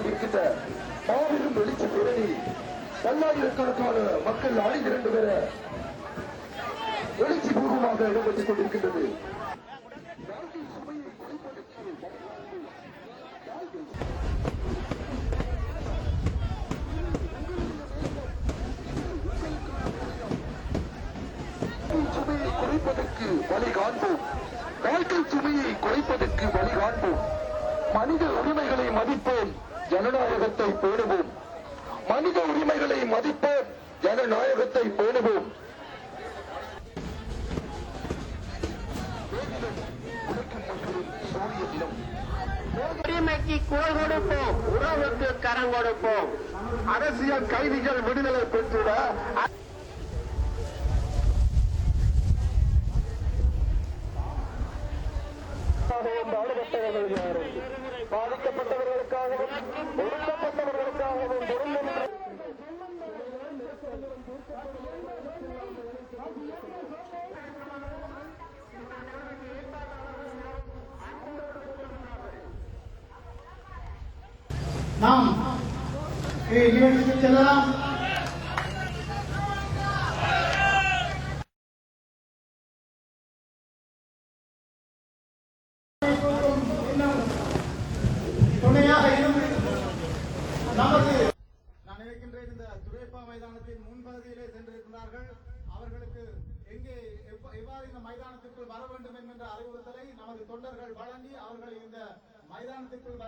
கொண்டிருக்கின்ற மாபெரும் எழுச்சி பேரணி பல்லாயிரக்கணக்கான மக்கள் அணிதிரண்டு பெற எழுச்சி பூர்வமாக இடம்பெற்றுக் கொண்டிருக்கின்றது. சுமையை குறைப்பதற்கு வழி காண்போம். வாழ்க்கை சுமையை குறைப்பதற்கு வழி காண்போம். மனித உரிமைகளை மதிப்போம், ஜனநாயகத்தை பேணுவோம். மனித உரிமைகளை மதிப்போம், ஜனநாயகத்தை பேணுவோம். உரிமைக்கு குரல் கொடுப்போம், உறவுக்கு கரம் கொடுப்போம். அரசியல் கைதிகள் விடுதலை பெற்றுட பாதிக்கப்பட்டவர்களுக்காகவும் ஒடுக்கப்பட்டவர்களுக்காகவும் நாம் நிகழ்ச்சிக்கு செல்லலாம். துணையாக நமது நான் நினைக்கின்றேன் இந்த துரைப்பா மைதானத்தின் முன்பகுதியிலே சென்றிருக்கிறார்கள். அவர்களுக்கு எங்கே எவ்வாறு இந்த மைதானத்திற்குள் வர வேண்டும் என்கின்ற அறிவுறுத்தலை நமது தொண்டர்கள் வழங்கி அவர்களை இந்த மைதானத்திற்குள்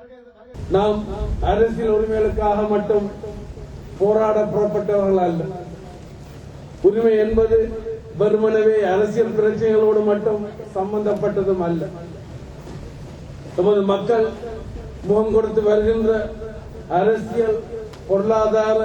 நாம் அரசியல் உரிமைகளுக்காக மட்டும் போராட புறப்பட்டவர்கள் அல்ல. உரிமை என்பது வெறுமனவே அரசியல் பிரச்சனைகளோடு மட்டும் சம்பந்தப்பட்டதும் அல்ல. நமது மக்கள் முகம் கொடுத்து வருகின்ற அரசியல், பொருளாதார